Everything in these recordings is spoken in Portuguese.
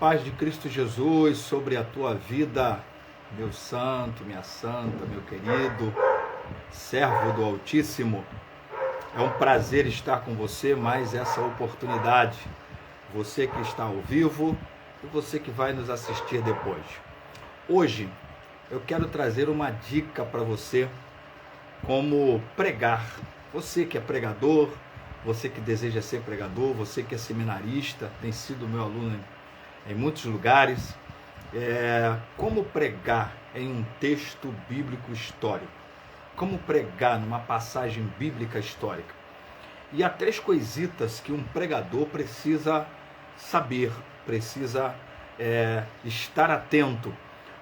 paz de Cristo Jesus sobre a tua vida, meu santo, minha santa, meu querido, servo do Altíssimo. É um prazer estar com você, mais essa oportunidade. Você que está ao vivo e você que vai nos assistir depois. Hoje eu quero trazer uma dica para você como pregar. Você que é pregador, você que deseja ser pregador, você que é seminarista, tem sido meu aluno em muitos lugares. Como pregar em um texto bíblico histórico? Como pregar numa passagem bíblica histórica? E há 3 coisitas que um pregador precisa saber, precisa estar atento,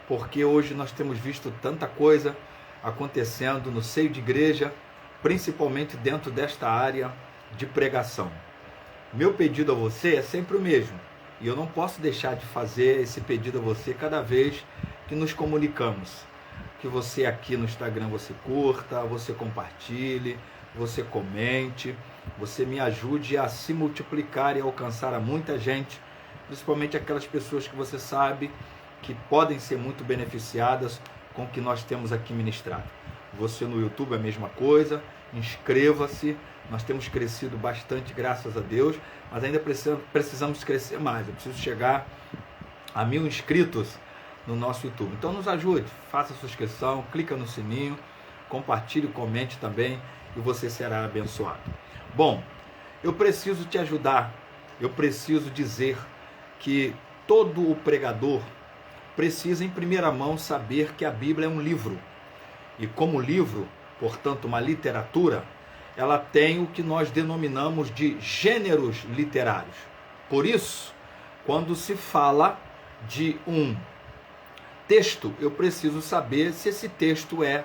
porque hoje nós temos visto tanta coisa acontecendo no seio de igreja, principalmente dentro desta área de pregação. Meu pedido a você é sempre o mesmo, e eu não posso deixar de fazer esse pedido a você cada vez que nos comunicamos. Que você aqui no Instagram você curta, você compartilhe, você comente, você me ajude a se multiplicar e alcançar a muita gente, principalmente aquelas pessoas que você sabe que podem ser muito beneficiadas com o que nós temos aqui ministrado. Você no YouTube é a mesma coisa, inscreva-se, nós temos crescido bastante, graças a Deus, mas ainda precisamos crescer mais. Eu preciso chegar a 1000 inscritos no nosso YouTube. Então nos ajude, faça a sua inscrição, clica no sininho, compartilhe, comente também e você será abençoado. Bom, eu preciso te ajudar, eu preciso dizer que todo o pregador precisa em primeira mão saber que a Bíblia é um livro. E como livro, portanto uma literatura, ela tem o que nós denominamos de gêneros literários. Por isso, quando se fala de um texto, eu preciso saber se esse texto é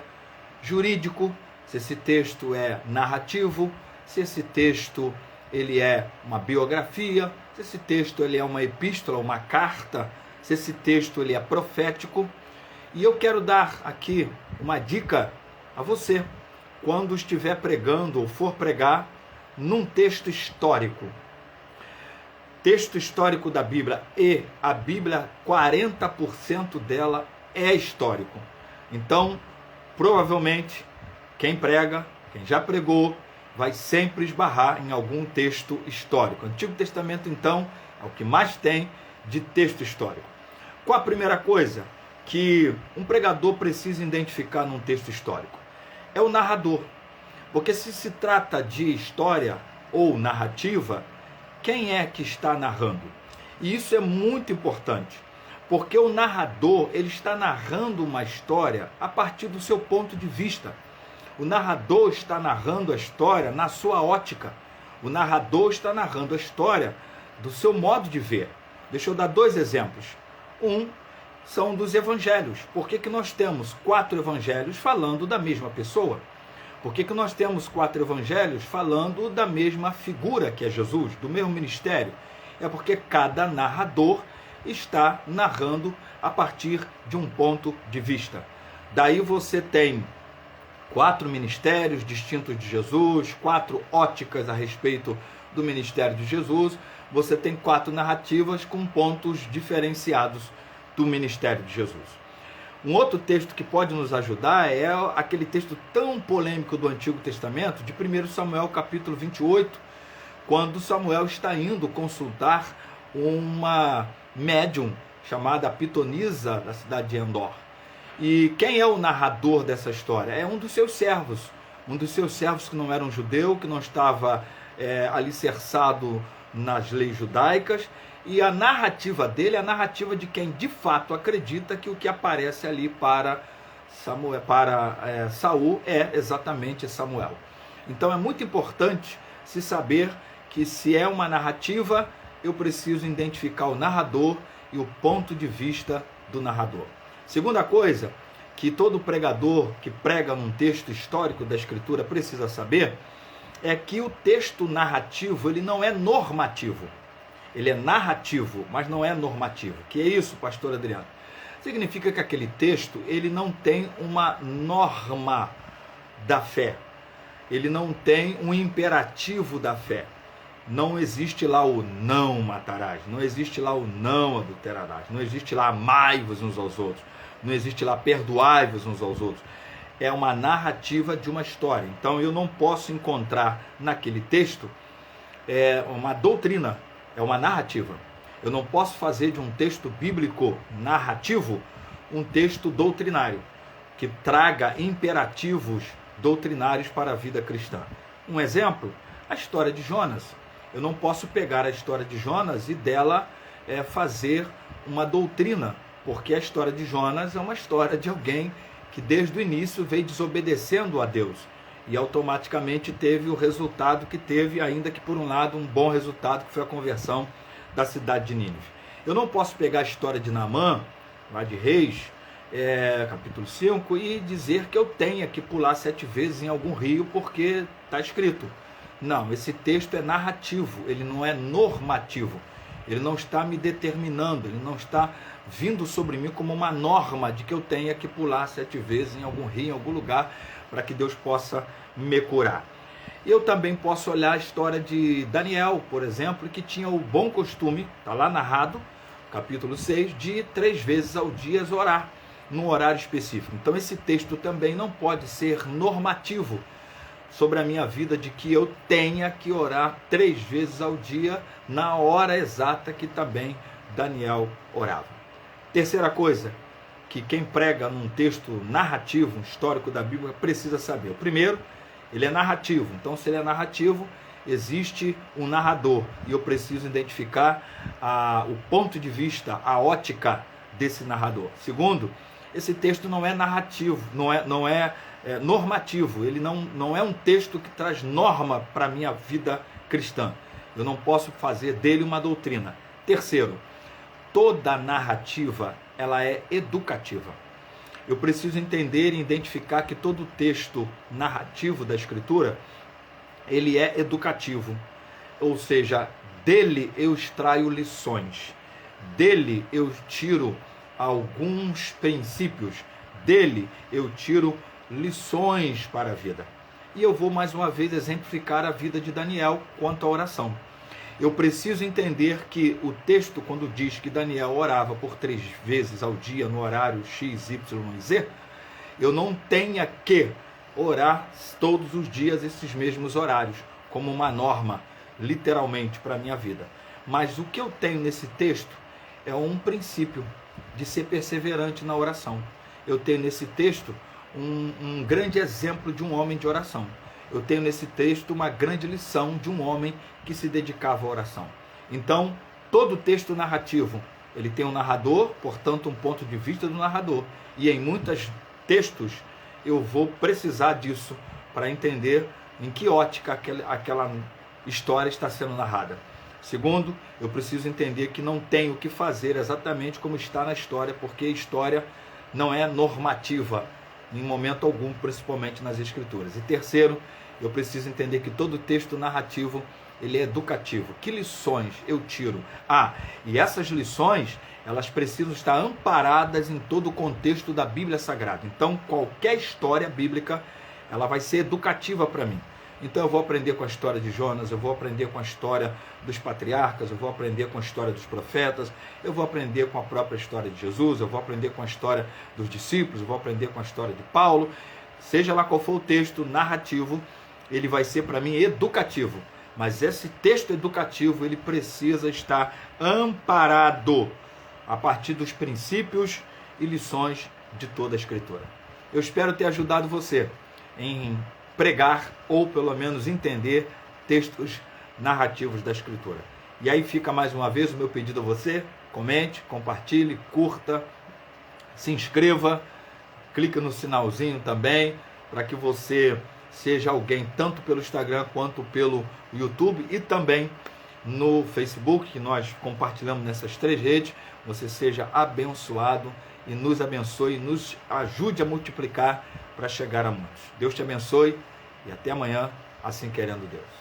jurídico, se esse texto é narrativo, se esse texto ele é uma biografia, se esse texto ele é uma epístola, uma carta, se esse texto ele é profético. E eu quero dar aqui uma dica a você, quando estiver pregando ou for pregar num texto histórico. Texto histórico da Bíblia, e a Bíblia, 40% dela é histórico. Então, provavelmente, quem prega, quem já pregou, vai sempre esbarrar em algum texto histórico. O Antigo Testamento, então, é o que mais tem de texto histórico. Qual a primeira coisa que um pregador precisa identificar num texto histórico? É o narrador. Porque se trata de história ou narrativa, quem é que está narrando? E isso é muito importante, porque o narrador, ele está narrando uma história a partir do seu ponto de vista. O narrador está narrando a história na sua ótica. O narrador está narrando a história do seu modo de ver. Deixa eu dar 2 exemplos. Um são dos evangelhos. Por que nós temos 4 evangelhos falando da mesma pessoa? Por que nós temos 4 evangelhos falando da mesma figura que é Jesus, do mesmo ministério? É porque cada narrador está narrando a partir de um ponto de vista. Daí você tem 4 ministérios distintos de Jesus, 4 óticas a respeito do ministério de Jesus. Você tem 4 narrativas com pontos diferenciados do ministério de Jesus. Um outro texto que pode nos ajudar é aquele texto tão polêmico do Antigo Testamento, de 1 Samuel capítulo 28, quando Samuel está indo consultar uma médium chamada Pitonisa, da cidade de Endor. E quem é o narrador dessa história? É um dos seus servos que não era um judeu, que não estava alicerçado nas leis judaicas. E a narrativa dele é a narrativa de quem de fato acredita que o que aparece ali para Saul é exatamente Samuel. Então é muito importante se saber que se é uma narrativa, eu preciso identificar o narrador e o ponto de vista do narrador. Segunda coisa que todo pregador que prega num texto histórico da Escritura precisa saber é que o texto narrativo ele não é normativo. Ele é narrativo, mas não é normativo. Que é isso, pastor Adriano? Significa que aquele texto ele não tem uma norma da fé. Ele não tem um imperativo da fé. não existe lá o não matarás, não existe lá o não adulterarás, não existe lá amai-vos uns aos outros, não existe lá perdoai-vos uns aos outros. É uma narrativa de uma história. Então eu não posso encontrar naquele texto uma doutrina, é uma narrativa. Eu não posso fazer de um texto bíblico narrativo um texto doutrinário, que traga imperativos doutrinários para a vida cristã. Um exemplo, a história de Jonas. Eu não posso pegar a história de Jonas e dela fazer uma doutrina, porque a história de Jonas é uma história de alguém que desde o início veio desobedecendo a Deus e automaticamente teve o resultado que teve, ainda que por um lado um bom resultado, que foi a conversão da cidade de Nínive. Eu não posso pegar a história de Naamã, lá de Reis, capítulo 5, e dizer que eu tenha que pular 7 vezes em algum rio porque está escrito. Não, esse texto é narrativo, ele não é normativo. Ele não está me determinando, ele não está vindo sobre mim como uma norma de que eu tenha que pular 7 vezes em algum rio, em algum lugar, para que Deus possa me curar. Eu também posso olhar a história de Daniel, por exemplo, que tinha o bom costume, está lá narrado, capítulo 6, de 3 vezes ao dia orar, num horário específico. Então esse texto também não pode ser normativo sobre a minha vida, de que eu tenha que orar 3 vezes ao dia, na hora exata que também Daniel orava. Terceira coisa, que quem prega num texto narrativo, um histórico da Bíblia, precisa saber. O primeiro, ele é narrativo. Então, se ele é narrativo, existe um narrador. E eu preciso identificar o ponto de vista, a ótica desse narrador. Segundo, esse texto não é narrativo, não é normativo. Ele não é um texto que traz norma para a minha vida cristã. Eu não posso fazer dele uma doutrina. Terceiro, toda narrativa, ela é educativa. Eu preciso entender e identificar que todo texto narrativo da Escritura, ele é educativo. Ou seja, dele eu extraio lições. Dele eu tiro alguns princípios. Dele eu tiro lições para a vida. E eu vou mais uma vez exemplificar a vida de Daniel quanto à oração. Eu preciso entender que o texto, quando diz que Daniel orava por 3 vezes ao dia no horário X, Y e Z, eu não tenha que orar todos os dias esses mesmos horários, como uma norma, literalmente, para a minha vida. Mas o que eu tenho nesse texto é um princípio de ser perseverante na oração. Eu tenho nesse texto um grande exemplo de um homem de oração. Eu tenho nesse texto uma grande lição de um homem que se dedicava à oração. Então, todo texto narrativo, ele tem um narrador, portanto, um ponto de vista do narrador. E em muitos textos, eu vou precisar disso para entender em que ótica aquela história está sendo narrada. Segundo, eu preciso entender que não tenho que fazer exatamente como está na história, porque a história não é normativa em momento algum, principalmente nas Escrituras. E terceiro, eu preciso entender que todo texto narrativo, ele é educativo. Que lições eu tiro? E essas lições, elas precisam estar amparadas em todo o contexto da Bíblia Sagrada. Então, qualquer história bíblica, ela vai ser educativa para mim. Então, eu vou aprender com a história de Jonas, eu vou aprender com a história dos patriarcas, eu vou aprender com a história dos profetas, eu vou aprender com a própria história de Jesus, eu vou aprender com a história dos discípulos, eu vou aprender com a história de Paulo. Seja lá qual for o texto narrativo, ele vai ser para mim educativo. Mas esse texto educativo, ele precisa estar amparado a partir dos princípios e lições de toda a Escritura. Eu espero ter ajudado você em pregar ou pelo menos entender textos narrativos da Escritura. E aí fica mais uma vez o meu pedido a você: comente, compartilhe, curta, se inscreva, clique no sinalzinho também, para que você seja alguém tanto pelo Instagram quanto pelo YouTube e também no Facebook, que nós compartilhamos nessas 3 redes. Você seja abençoado e nos abençoe, nos ajude a multiplicar para chegar a muitos. Deus te abençoe e até amanhã, assim querendo Deus.